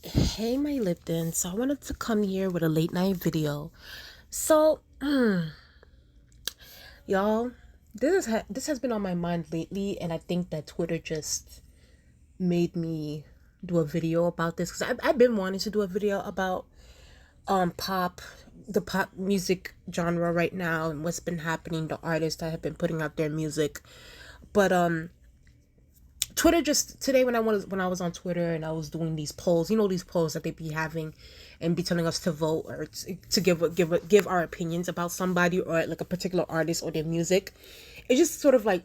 Hey, my Lipton. So I wanted to come here with a late night video. So, y'all, this has been on my mind lately, and I think that Twitter just made me do a video about this because I've been wanting to do a video about pop, the pop music genre right now and what's been happening, the artists that have been putting out their music. But Twitter just today when I was on Twitter and I was doing these polls, these polls that they be having, and be telling us to vote or to give our opinions about somebody or like a particular artist or their music. It just sort of like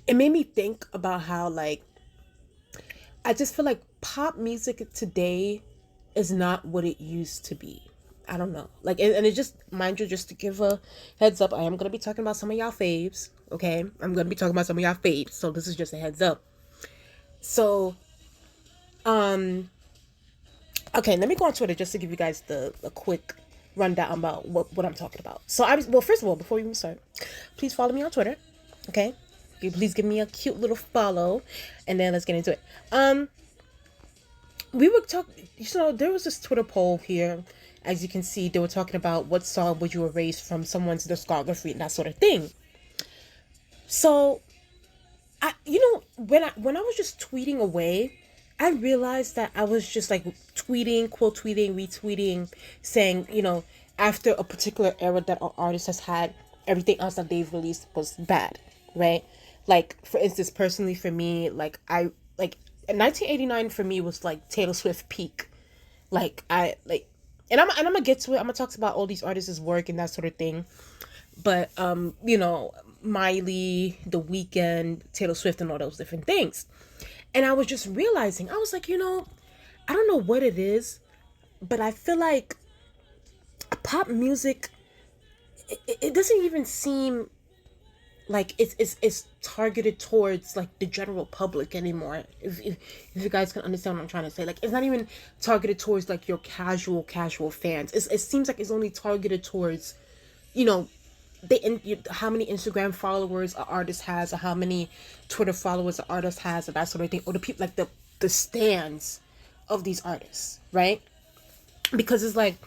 it made me think about how like I just feel like pop music today is not what it used to be. I don't know. Like, and it just, mind you, just to give a heads up, I am going to be talking about some of y'all faves. Okay. I'm going to be talking about some of y'all faves. So this is just a heads up. So, um, okay, let me go on Twitter just to give you guys a quick rundown about what I'm talking about. So well, first of all, before we even start, please follow me on Twitter. Okay. Please give me a cute little follow and then let's get into it. We were talking, there was this Twitter poll here. As you can see, they were talking about what song would you erase from someone's discography and that sort of thing. So, when I was just tweeting away, I realized that I was just like tweeting, quote tweeting, retweeting, saying, after a particular era that an artist has had, everything else that they've released was bad, right? Like, for instance, personally for me, like, I, like, 1989 for me was like Taylor Swift peak. Like, and I'm gonna get to it. I'm gonna talk about all these artists' work and that sort of thing. But, Miley, The Weeknd, Taylor Swift, and all those different things. And I was just realizing, I was like, I don't know what it is, but I feel like pop music, it doesn't even seem like it's targeted towards like the general public anymore. If you guys can understand what I'm trying to say, like it's not even targeted towards like your casual fans. It seems like it's only targeted towards, you know, how many Instagram followers an artist has, or how many Twitter followers an artist has, or that sort of thing, or the people like the stands of these artists, right? Because it's like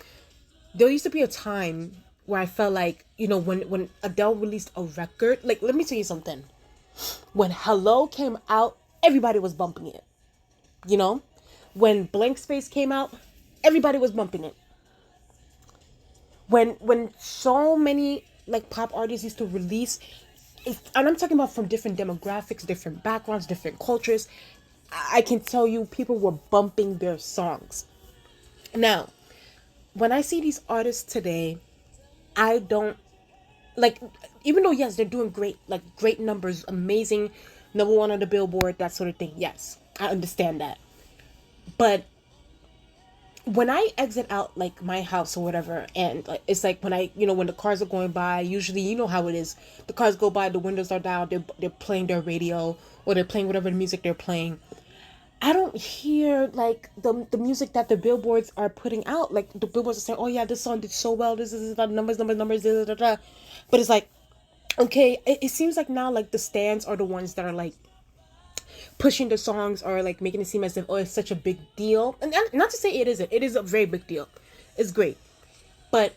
there used to be a time where I felt like, when Adele released a record, like let me tell you something. When Hello came out, everybody was bumping it. You know? When Blank Space came out, everybody was bumping it. When so many like pop artists used to release, and I'm talking about from different demographics, different backgrounds, different cultures, I can tell you people were bumping their songs. Now, when I see these artists today, I don't like, even though yes, they're doing great, like great numbers, amazing, number one on the Billboard, that sort of thing. Yes, I understand that. But when I exit out like my house or whatever, and like it's like when when the cars are going by, usually you know how it is. The cars go by, the windows are down, they're playing their radio or they're playing whatever music they're playing. I don't hear like the music that the billboards are putting out. Like the billboards are saying, "Oh yeah, this song did so well. This is the numbers, da, da, da." But it's like, okay, it seems like now like the stands are the ones that are like pushing the songs or like making it seem as if, oh, it's such a big deal. And not to say it isn't. It is a very big deal. It's great, but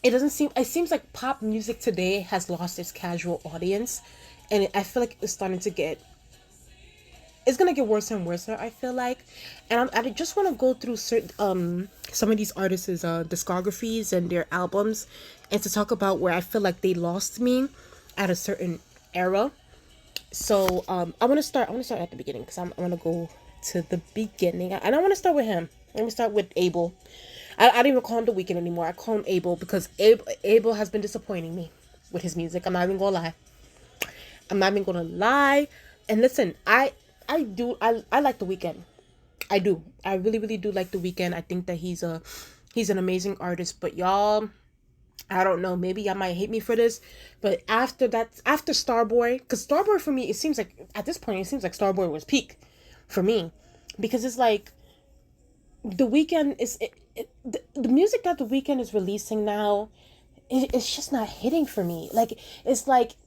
it doesn't seem. It seems like pop music today has lost its casual audience, and I feel like it's starting to get, it's gonna get worse and worse. I feel like, and I just want to go through certain some of these artists' discographies and their albums, and to talk about where I feel like they lost me at a certain era. So I want to start. I want to start at the beginning because I want to go to the beginning, and I want to start with him. Let me start with Abel. I don't even call him The Weeknd anymore. I call him Abel because Abel has been disappointing me with his music. I'm not even gonna lie. I'm not even gonna lie. And listen, I like The Weeknd. I do. I really do like The Weeknd. I think that he's an amazing artist. But y'all, I don't know. Maybe y'all might hate me for this, but after Starboy, because Starboy for me, it seems like at this point, it seems like Starboy was peak for me, because it's like The Weeknd is the music that The Weeknd is releasing now. It's just not hitting for me. Like it's like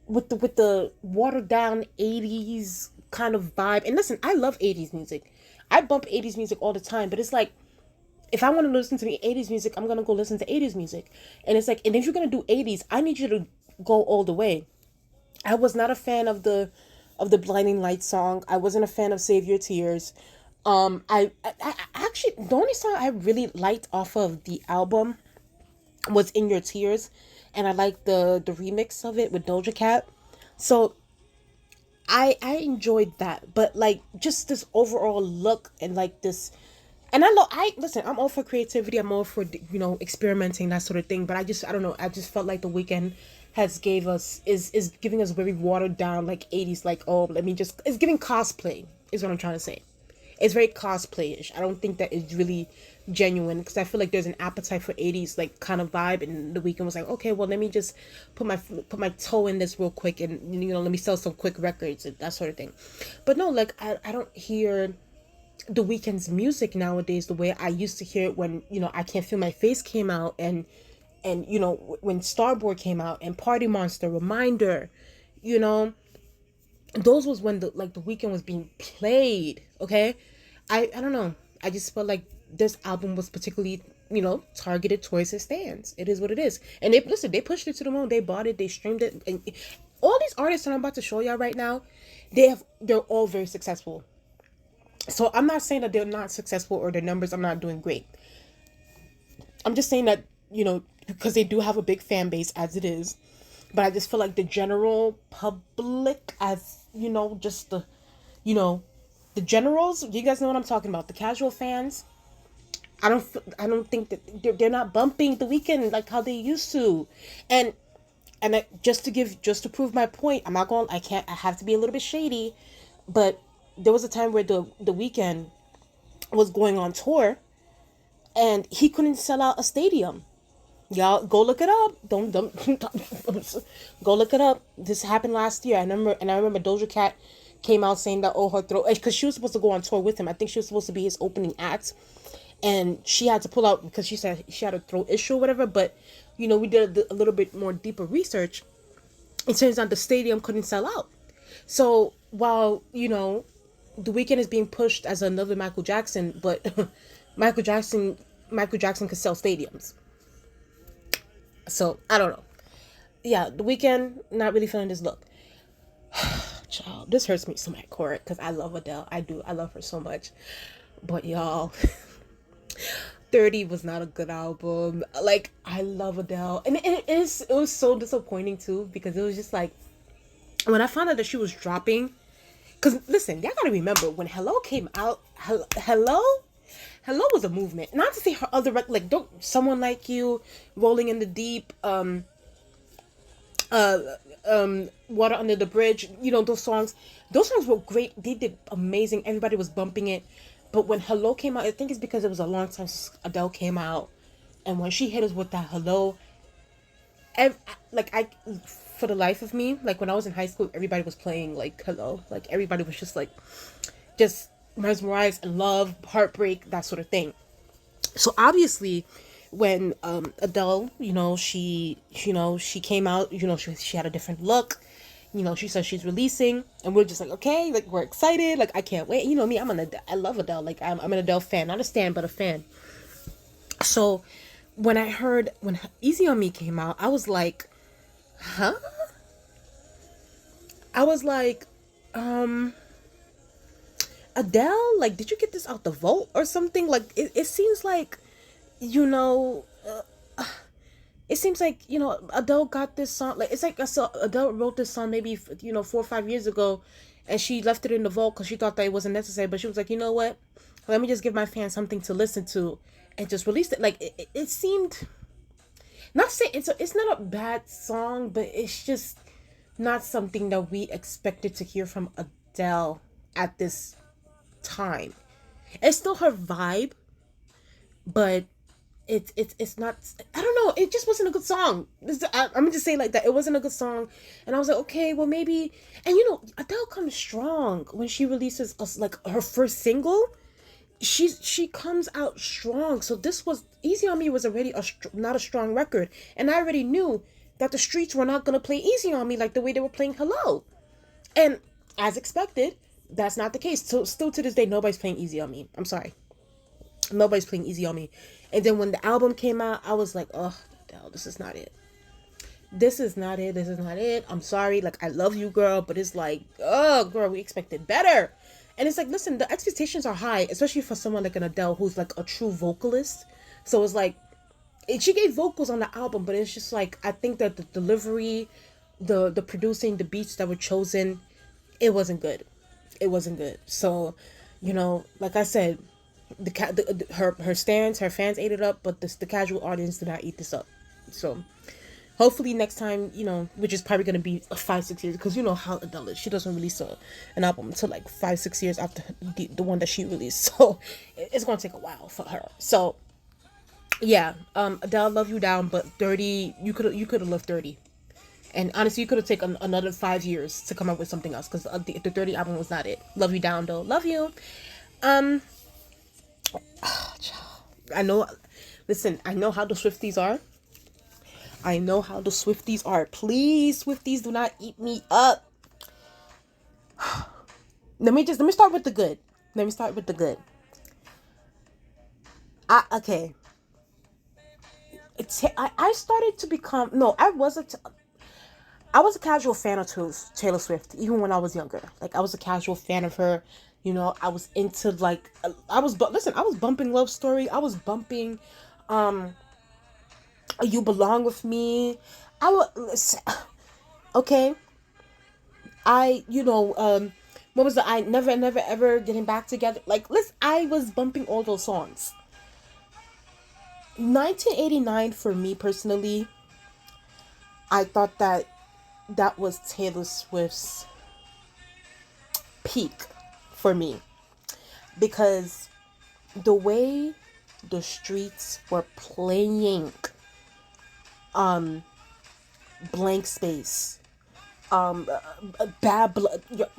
with the watered down 80s kind of vibe. And listen, I love 80s music. I bump 80s music all the time, but it's like, if I want to listen to the 80s music, I'm gonna go listen to 80s music. And it's like, and if you're gonna do 80s, I need you to go all the way. I was not a fan of the Blinding Lights song. I wasn't a fan of Save Your Tears. I actually, the only song I really liked off of the album was In Your Tears, and I liked the remix of it with Doja Cat. So I enjoyed that, but like just this overall look and like this, and I know, I listen, I'm all for creativity, I'm all for, experimenting, that sort of thing, but I don't know, I just felt like the weekend has gave us is giving us very watered down like 80s, like, oh, let me just, it's giving cosplay is what I'm trying to say. It's very cosplayish. I don't think that is really genuine, because I feel like there's an appetite for 80s like kind of vibe, and the weekend was like, okay, well, let me just put my toe in this real quick, and let me sell some quick records and that sort of thing. But no, like, I don't hear the weekend's music nowadays the way I used to hear it when, I Can't Feel My Face came out, and when Starboard came out, and Party Monster, Reminder, you know those was when the weekend was being played. Okay, I don't know, I just felt like this album was particularly, targeted towards his fans. It is what it is, and they pushed it to the moon. They bought it, they streamed it, and all these artists that I'm about to show y'all right now, they're all very successful. So I'm not saying that they're not successful or their numbers are not doing great. I'm just saying that, because they do have a big fan base as it is. But I just feel like the general public, as just you know, the generals, you guys know what I'm talking about. The casual fans, I don't think that they're not bumping the weekend like how they used to. And just to prove my point, I have to be a little bit shady, but there was a time where the weekend was going on tour, and he couldn't sell out a stadium. Y'all go look it up. Don't go look it up. This happened last year. I remember Doja Cat came out saying that, oh, her throat, because she was supposed to go on tour with him. I think she was supposed to be his opening act, and she had to pull out because she said she had a throat issue or whatever. But we did a little bit more deeper research. It turns out the stadium couldn't sell out. So while the weekend is being pushed as another Michael Jackson, but Michael Jackson Michael Jackson could sell stadiums. So I don't know. Yeah, the weekend, not really feeling this look. Child, this hurts me so my core because I love Adele. I do. I love her so much. But y'all, 30 was not a good album. Like, I love Adele. And it was so disappointing too, because it was just like, when I found out that she was dropping, because listen, y'all gotta remember when Hello came out, Hello was a movement. Not to say her other like, don't Someone Like You, Rolling in the Deep, uh, Water Under the Bridge. Those songs were great. They did amazing. Everybody was bumping it. But when Hello came out, I think it's because it was a long time since Adele came out, and when she hit us with that Hello, ev- I for the life of me, like when I was in high school, everybody was playing like Hello. Like everybody was just like, just mesmerized and love, heartbreak, that sort of thing. So obviously, when Adele, she came out, she had a different look. She says she's releasing, and we're just like, okay, like we're excited, like I can't wait. You know me, I love Adele, like I'm an Adele fan, not a stan, but a fan. So when Easy on Me came out, I was like, huh? I was like, um, Adele, like, did you get this out the vault or something? Like, it seems like, you know, it seems like, Adele got this song. Like, it's like I saw Adele wrote this song maybe, 4 or 5 years ago, and she left it in the vault because she thought that it wasn't necessary. But she was like, you know what? Let me just give my fans something to listen to, and just released it. Like, it seemed, not to say it's not a bad song, but it's just not something that we expected to hear from Adele at this time. It's still her vibe, but it's not. I don't know. It just wasn't a good song. I'm just saying like that. It wasn't a good song, and I was like, okay, well maybe. And Adele comes strong when she releases us like her first single. She comes out strong. So this was Easy on Me was already not a strong record, and I already knew that the streets were not gonna play Easy on Me like the way they were playing Hello. And as expected, That's not the case. So still to this day, nobody's playing Easy on Me. I'm sorry, nobody's playing Easy on Me. And then when the album came out, I was like, oh, Adele, this is not it. This is not it. This is not it. I'm sorry. Like, I love you, girl, but it's like, oh, girl, we expected better. And it's like, listen, the expectations are high, especially for someone like an Adele who's like a true vocalist. So it's like, she gave vocals on the album, but it's just like, I think that the delivery, the producing, the beats that were chosen, it wasn't good. It wasn't good. So, like I said, her fans ate it up, but the casual audience did not eat this up. So hopefully next time, which is probably going to be 5-6 years, because you know how Adele is. She doesn't release an album until like 5-6 years after the one that she released. So it's going to take a while for her. So yeah, Adele, love you down, but 30, you could have left 30. And honestly, you could have taken another 5 years to come up with something else, because the 30 album was not it. Love you down though. Love you. I know. Listen, I know how the Swifties are. I know how the Swifties are. Please, Swifties, do not eat me up. Let me start with the good. Let me start with the good. Okay. I started to become, no, I was a casual fan of Taylor Swift, even when I was younger. Like, I was a casual fan of her. I was into, like, I was bumping Love Story. I was bumping, You Belong With Me. Okay. What was the I Never, Never, Ever Getting Back Together? Like, listen, I was bumping all those songs. 1989, for me personally, I thought that was Taylor Swift's peak for me, because the way the streets were playing Blank Space, Bad Blood. Let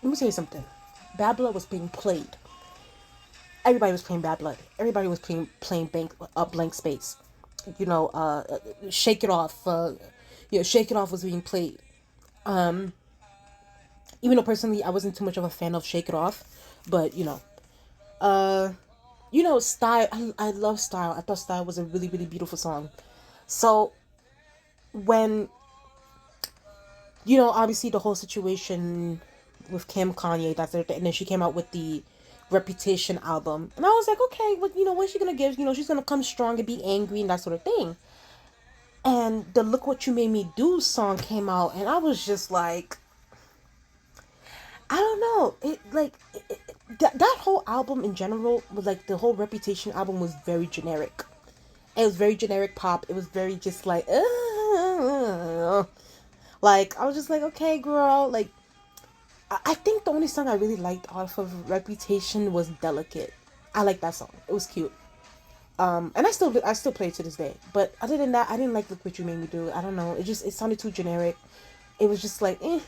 me tell you something. Bad Blood was being played. Everybody was playing Bad Blood. Everybody was playing Blank Space. Shake It Off. Shake It Off was being played. Even though personally I wasn't too much of a fan of Shake It Off, but Style. I love Style. I thought Style was a really, really beautiful song. So when obviously the whole situation with Kim, Kanye, and then she came out with the Reputation album, and I was like, okay, but what's she gonna give? She's gonna come strong and be angry and that sort of thing. And the Look What You Made Me Do song came out, and I was just like, I don't know. That whole album in general was like, the whole Reputation album was very generic. It was very generic pop. It was very just like, like, I was just like, okay, girl. Like, I think the only song I really liked off of Reputation was Delicate. I like that song. It was cute. And I still play it to this day. But other than that, I didn't like Look What You Made Me Do. I don't know. It sounded too generic. It was just like, eh.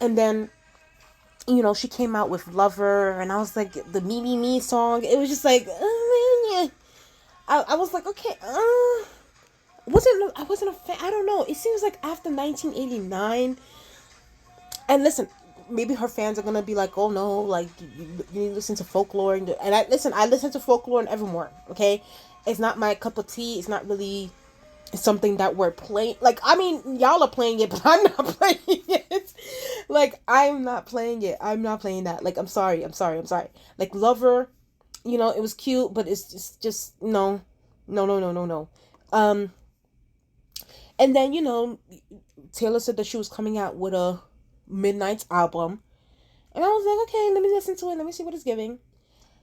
And then, she came out with Lover, and I was like, the Me Me Me song. It was just like, yeah. I was like, okay, I wasn't a fan. I don't know. It seems like after 1989, and listen, maybe her fans are gonna be like, oh no, like, you need to listen to Folklore, and I listen to Folklore and Evermore. Okay, it's not my cup of tea. It's not really something that we're playing. Like, I mean, y'all are playing it, but I'm not playing it. Like, I'm not playing it. I'm not playing that. Like, I'm sorry. Like, Lover, it was cute, but it's just no. And then Taylor said that she was coming out with a Midnight's album, and I was like, okay, let me listen to it. Let me see what it's giving.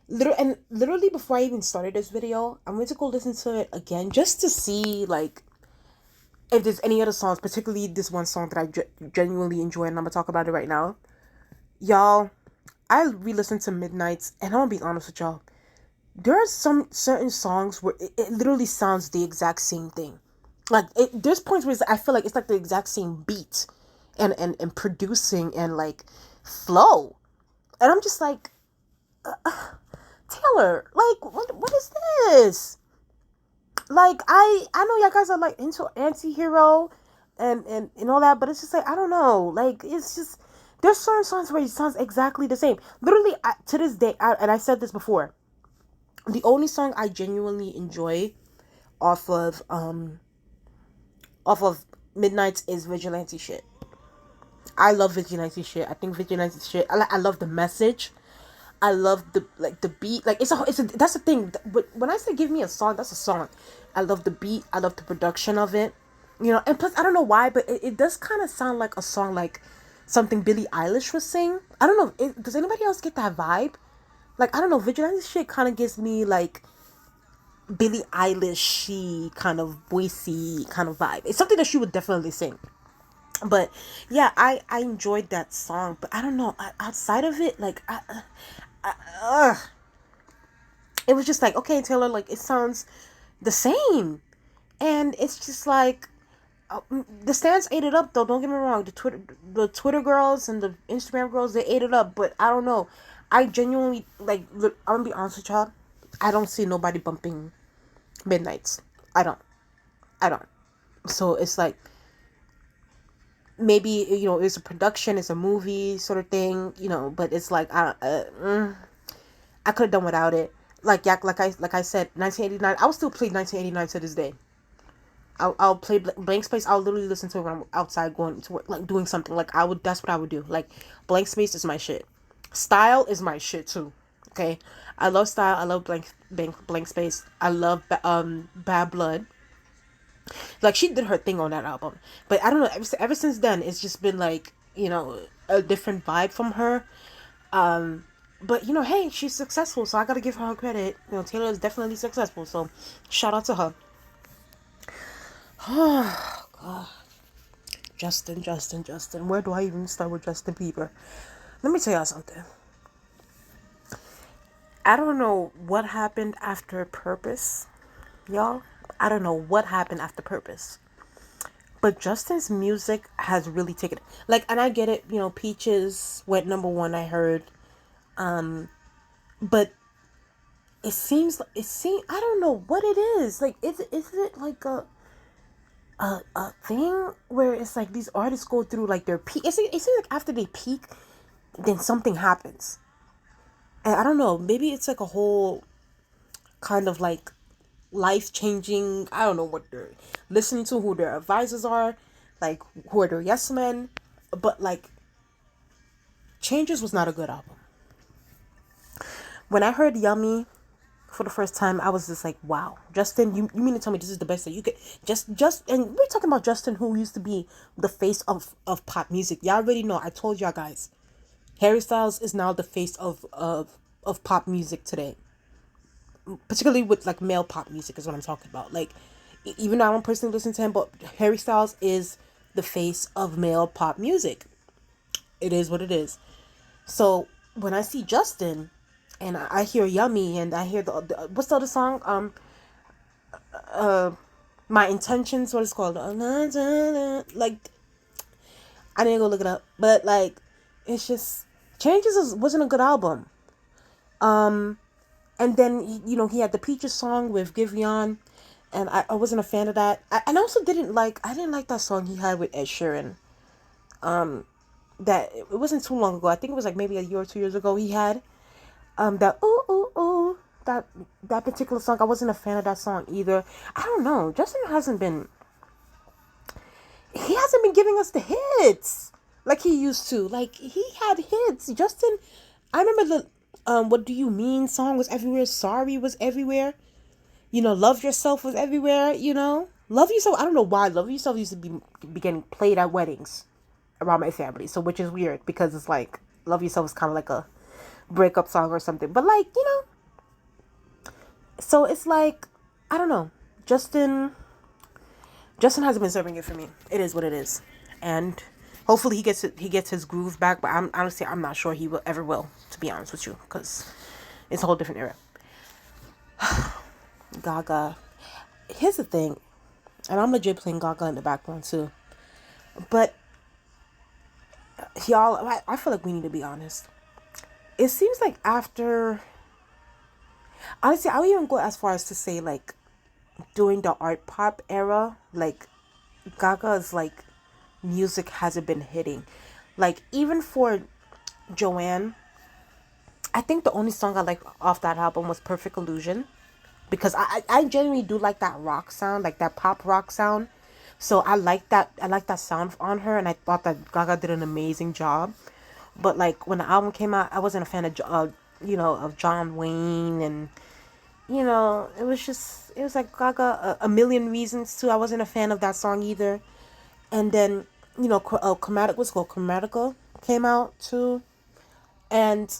Literally before I even started this video, I'm going to go listen to it again just to see, like, if there's any other songs, particularly this one song that I genuinely enjoy, and I'm gonna talk about it right now. Y'all, I re-listened to Midnights, and I'm gonna be honest with y'all. There are some certain songs where it literally sounds the exact same thing. Like, there's points where I feel like it's like the exact same beat and producing and, like, flow. And I'm just like, Taylor, like, what is this? Like, I know y'all guys are, like, into anti-hero and all that, but it's just like, I don't know. Like, it's just, There's certain songs where it sounds exactly the same. Literally, to this day, and I said this before, the only song I genuinely enjoy off of Midnight's is Vigilante Shit. I love Vigilante Shit. I think Vigilante Shit. I love the message. I love the beat. Like it's a that's the thing. But when I say give me a song, that's a song. I love the beat. I love the production of it. You know, and plus I don't know why, but it does kind of sound like a song like something Billie Eilish was sing. I don't know. Does anybody else get that vibe? Like I don't know. Vigilante Shit kind of gives me like Billie Eilish kind of voicey kind of vibe. It's something that she would definitely sing. But yeah, I enjoyed that song, but I don't know, outside of it, like it was just like, okay, Taylor, like it sounds the same, and it's just like the stands ate it up though. Don't get me wrong, the Twitter girls and the Instagram girls, they ate it up, but I don't know. I genuinely like. Look, I'm gonna be honest with y'all. I don't see nobody bumping Midnight's. I don't. I don't. So it's like maybe it's a production, it's a movie sort of thing, but it's like I could have done without it. Like yeah, like I said, 1989. I will still play 1989 to this day. I'll play Blank Space. I'll literally listen to it when I'm outside going to work, like doing something. Like I would. That's what I would do. Like Blank Space is my shit. Style is my shit too. Okay, I love Style. I love Blank Space. I love Bad Blood. Like she did her thing on that album, but I don't know. Ever since then, it's just been like a different vibe from her. But hey, she's successful, so I gotta give her credit. Taylor is definitely successful, so shout out to her. Oh God, Justin. Where do I even start with Justin Bieber? Let me tell y'all something. I don't know what happened after Purpose, y'all. I don't know what happened after Purpose. But Justin's music has really taken, like, and I get it, Peaches went number one, I heard. But it seems I don't know what it is. Like is it like a thing where it's like these artists go through like their peak. It seems like after they peak, then something happens. And I don't know, maybe it's like a whole kind of like life changing. I don't know what they're listening to, who their advisors are, like who are their yes men. But like Changes was not a good album. When I heard Yummy for the first time, I was just like, wow, Justin, you mean to tell me this is the best that you could and we're talking about Justin, who used to be the face of pop music. Y'all already know, I told y'all guys. Harry Styles is now the face of pop music today. Particularly with like male pop music is what I'm talking about. Like even though I don't personally listen to him, but Harry Styles is the face of male pop music. It is what it is. So when I see Justin and I hear Yummy and I hear the what's the other song? My Intentions, what it's called? Like I didn't go look it up, but like it's just wasn't a good album. And then he had the Peaches song with Giveon, and I wasn't a fan of that. And I also I didn't like that song he had with Ed Sheeran. That it wasn't too long ago. I think it was like maybe a year or 2 years ago. He had that ooh ooh ooh that particular song. I wasn't a fan of that song either. I don't know. Justin hasn't been giving us the hits like he used to. Like he had hits. Justin, I remember the What Do You Mean song was everywhere. Sorry was everywhere. Love Yourself was everywhere. Love Yourself. I don't know why Love Yourself used to be getting played at weddings around my family. So which is weird because it's like Love Yourself is kind of like a breakup song or something. But like so it's like I don't know. Justin hasn't been serving it for me. It is what it is, and hopefully he gets his groove back. But I'm not sure he will ever will. To be honest with you, because it's a whole different era. Gaga. Here's the thing, and I'm legit playing Gaga in the background too. But y'all, I feel like we need to be honest. It seems like after, honestly, I would even go as far as to say like during the art pop era, like Gaga's like music hasn't been hitting. Like even for Joanne, I think the only song I like off that album was Perfect Illusion, because I genuinely do like that rock sound, like that pop rock sound. So I like that sound on her, and I thought that Gaga did an amazing job. But like when the album came out, I wasn't a fan of of John Wayne, and it was like Gaga a million reasons too. I wasn't a fan of that song either. And then Chromatic was called Chromatica came out too, and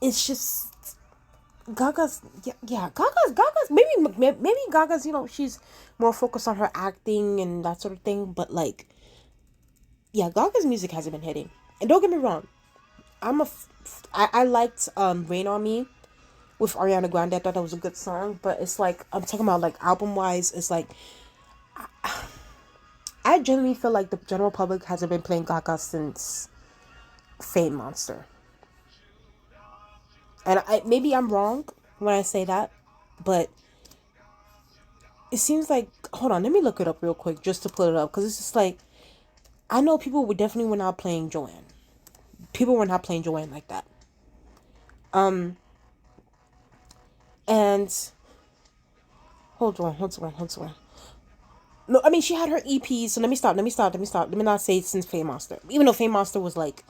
it's just Gaga's maybe Gaga's she's more focused on her acting and that sort of thing, but like yeah, Gaga's music hasn't been hitting. And don't get me wrong, I liked Rain on Me with Ariana Grande. I thought that was a good song, but it's like I'm talking about like album wise, it's like I genuinely feel like the general public hasn't been playing Gaga since Fame Monster. And maybe I'm wrong when I say that, but it seems like, hold on, let me look it up real quick just to put it up, because it's just like I know people were definitely were not playing Joanne. People were not playing Joanne like that. And hold on. No, I mean she had her EPs. So let me not say since Fame Monster, even though Fame Monster was like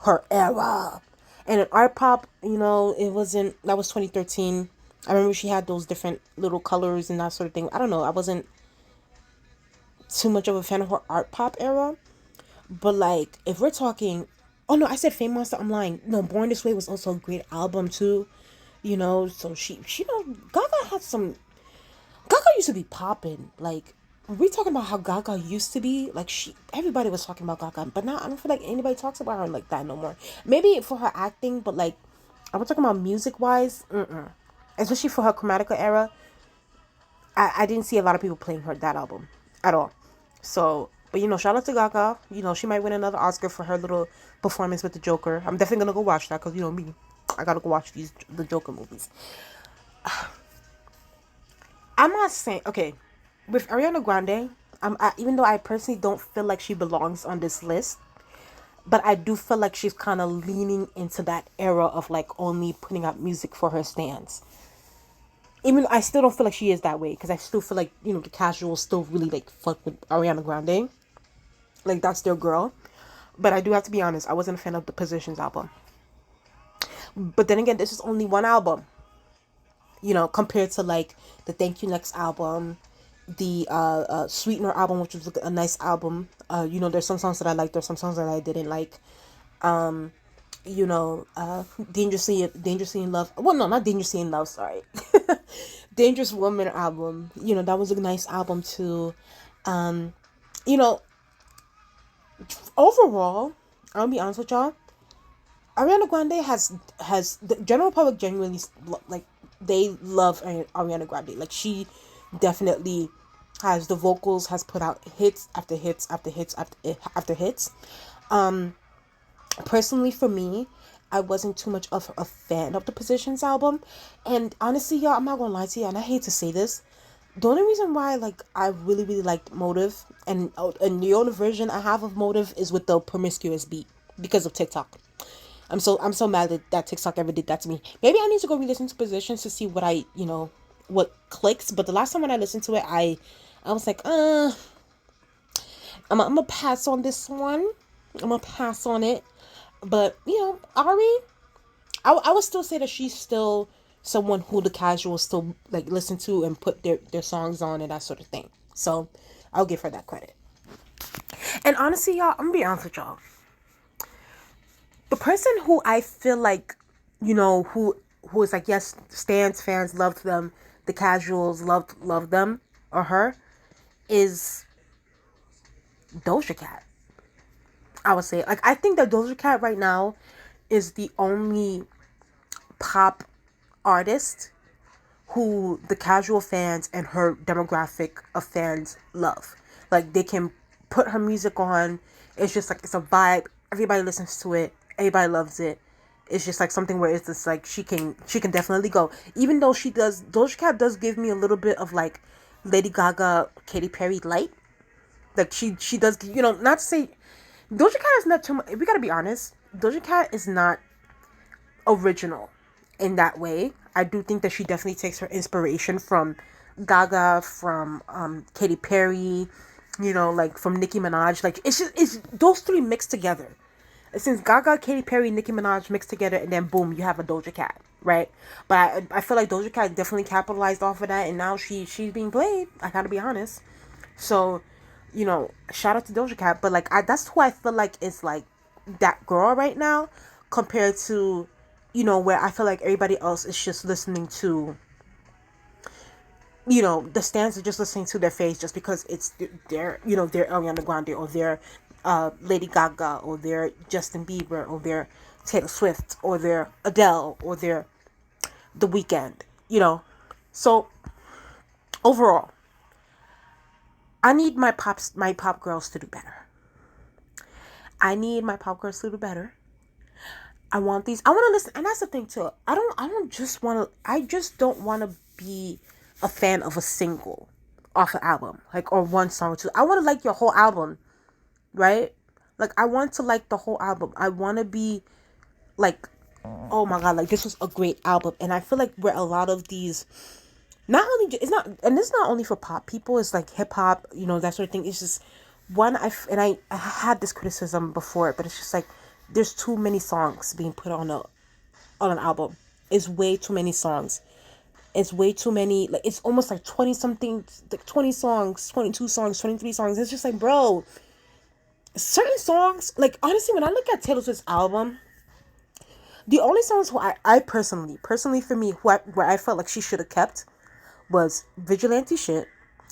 her era. And in art pop, it wasn't. That was 2013. I remember she had those different little colors and that sort of thing. I don't know. I wasn't too much of a fan of her art pop era. But like, if we're talking, oh no, I said Fame Monster. I'm lying. No, Born This Way was also a great album too. So Gaga had some. Gaga used to be popping. Like, we talking about how Gaga used to be. Like, everybody was talking about Gaga, but now I don't feel like anybody talks about her like that no more. Maybe for her acting, but like, I was talking about music wise, especially for her Chromatica era. I didn't see a lot of people playing her that album at all. So, but shout out to Gaga. She might win another Oscar for her little performance with the Joker. I'm definitely gonna go watch that because me, I gotta go watch the Joker movies. I'm not saying okay with Ariana Grande. Even though I personally don't feel like she belongs on this list, but I do feel like she's kind of leaning into that era of like only putting out music for her stands. Even I still don't feel like she is that way, because I still feel like the casuals still really like fuck with Ariana Grande, like that's their girl. But I do have to be honest, I wasn't a fan of the Positions album. But then again, this is only one album, compared to like the Thank You Next album, the Sweetener album, which was a nice album. There's some songs that I liked, there's some songs that I didn't like. Dangerously in Love. Well, no, not Dangerously in Love. Sorry, Dangerous Woman album. That was a nice album too. You know, Overall, I'll be honest with y'all. Ariana Grande has the general public genuinely like they love Ariana Grande. Like she definitely has the vocals, has put out hits after hits after hits after hits. Personally, for me, I wasn't too much of a fan of the Positions album, and honestly, y'all, I'm not gonna lie to you, and I hate to say this. The only reason why like I really liked Motive, and the only version I have of Motive is with the promiscuous beat because of TikTok. I'm so mad that TikTok ever did that to me. Maybe I need to go re-listen to Positions to see what clicks. But the last time when I listened to it, I was like, I'm gonna pass on this one. I'm gonna pass on it. But Ari, I would still say that she's still someone who the casuals still like listen to and put their songs on and that sort of thing. So I'll give her that credit. And honestly, y'all, I'm gonna be honest with y'all. The person who I feel like, who is like, yes, stands, fans loved them, the casuals loved them or her, is Doja Cat. I would say, like, I think that Doja Cat right now is the only pop artist who the casual fans and her demographic of fans love. Like, they can put her music on. It's just like, it's a vibe. Everybody listens to it. Everybody loves it. It's just like something where it's just like she can definitely go. Even though Doja Cat does give me a little bit of like Lady Gaga, Katy Perry light. Like she does, not to say Doja Cat is not too much. We gotta be honest. Doja Cat is not original in that way. I do think that she definitely takes her inspiration from Gaga, from Katy Perry, you know, like from Nicki Minaj. Like it's those three mixed together. Since Gaga, Katy Perry, Nicki Minaj mixed together, and then boom, you have a Doja Cat, right? But I feel like Doja Cat definitely capitalized off of that, and now she's being played. I gotta be honest. So, you know, shout out to Doja Cat. But like, that's who I feel like is like that girl right now, compared to, you know, where I feel like everybody else is just listening to, you know, the stands are just listening to their face just because it's their, you know, their Ariana Grande or their Lady Gaga or their Justin Bieber or their Taylor Swift or their Adele or their The Weeknd, you know. So overall, I need my pop girls to do better. I need my pop girls to do better. I want these. I want to listen, and that's the thing too. I don't just want to. I just don't want to be a fan of a single off an album, like, or one song or two. I want to like your whole album, right? Like, I want to like the whole album. I want to be like, oh my god, like this was a great album. And I feel like where a lot of these, not only it's not, and it's not only for pop people. It's like hip hop, you know, that sort of thing. It's just one. I had this criticism before, but it's just like there's too many songs being put on an album. It's way too many songs. It's way too many. Like, it's almost like 20 something, like 20 songs, 22 songs, 23 songs. It's just like, bro, certain songs, like, honestly, when I look at Taylor Swift's album, the only songs who I personally for me, where I felt like she should have kept was Vigilante Shit,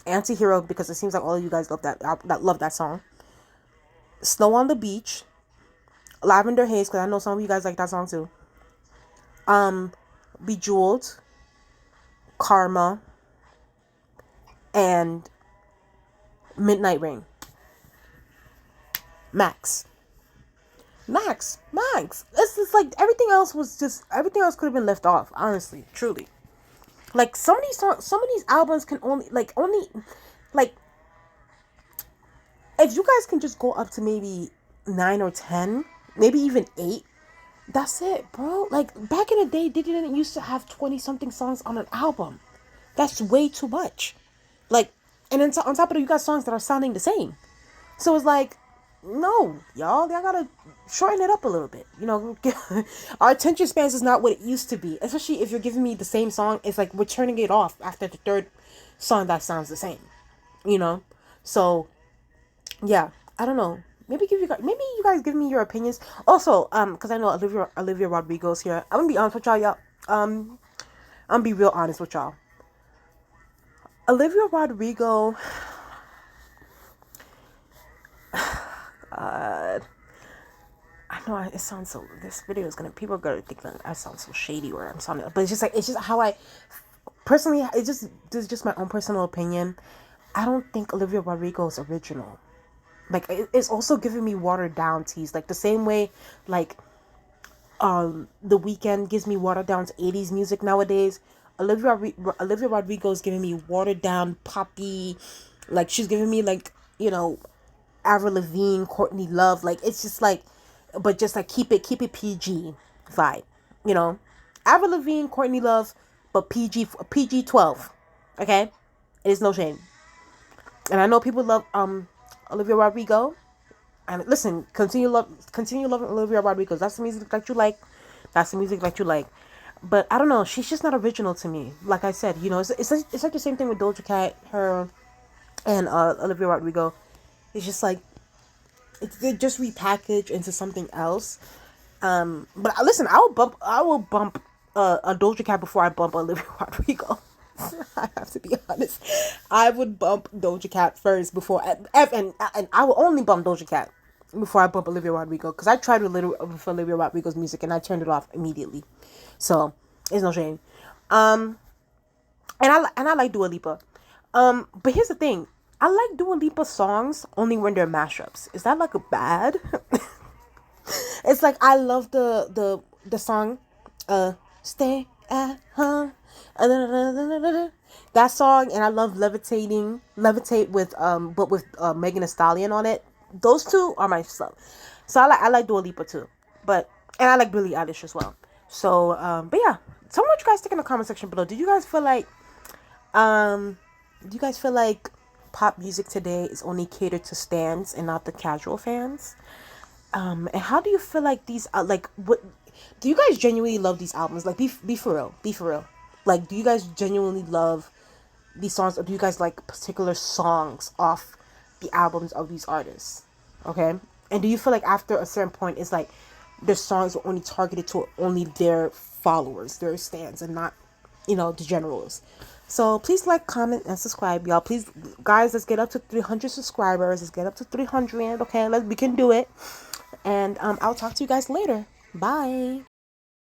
Anti-Hero, because it seems like all of you guys love that song, Snow on the Beach, Lavender Haze, because I know some of you guys like that song too, Bejeweled, Karma, and Midnight Rain. Max. It's just like everything else could have been left off, honestly, truly. Like, some of these songs, some of these albums can only, like, if you guys can just go up to maybe 9 or 10, maybe even 8, that's it, bro. Like, back in the day, they didn't used to have 20 something songs on an album. That's way too much. Like, and then on top of it, you got songs that are sounding the same. So it's like, no, y'all gotta shorten it up a little bit. You know, our attention spans is not what it used to be. Especially if you're giving me the same song, it's like we're turning it off after the third song that sounds the same. You know, so yeah, I don't know. Maybe you guys give me your opinions. Also, because I know Olivia Rodrigo's here. I'm gonna be honest with y'all. I'm gonna be real honest with y'all. Olivia Rodrigo. I know it sounds so. This video is gonna. People are gonna think that I sound so shady or I'm sounding. But it's just how I personally. This is just my own personal opinion. I don't think Olivia Rodrigo is original. Like, it's also giving me watered down teas. Like, the same way, like, The Weeknd gives me watered down 80s music nowadays. Olivia Rodrigo is giving me watered down poppy. Like, she's giving me, like, you know, Avril Lavigne, Courtney Love. Like, it's just like, but just like keep it PG vibe, you know. Avril Lavigne, Courtney Love, but PG 12. Okay, it is no shame. And I know people love Olivia Rodrigo. And listen, continue loving Olivia Rodrigo. That's the music that you like. That's the music that you like. But I don't know. She's just not original to me. Like I said, you know, it's like the same thing with Doja Cat, her, and Olivia Rodrigo. It's just like they just repackaged into something else. But listen, I will bump a Doja Cat before I bump Olivia Rodrigo. I have to be honest. I would bump Doja Cat first before, and I will only bump Doja Cat before I bump Olivia Rodrigo, because I tried with Olivia Rodrigo's music and I turned it off immediately. So it's no shame. And I like Dua Lipa. But here's the thing. I like Dua Lipa songs only when they're mashups. Is that like a bad? It's like I love the song, "Stay at Home," that song, and I love Levitate with but with Megan Thee Stallion on it. those two are my stuff. So I like Dua Lipa too, but and I like Billie Eilish as well. So but yeah, tell me what you guys think in the comment section below. Um do you guys feel like pop music today is only catered to stans and not the casual fans? And how do you feel like these like what do you guys genuinely love these albums? Like be for real, be for real. Like do you guys genuinely love these songs, or do you guys like particular songs off the albums of these artists? Okay, and do you feel like after a certain point, it's like their songs are only targeted to only their followers, their stans, and not, the generals? So please like, comment, and subscribe, y'all. Please, guys, let's get up to 300 subscribers. Let's get up to 300. Okay, we can do it. And I'll talk to you guys later. Bye.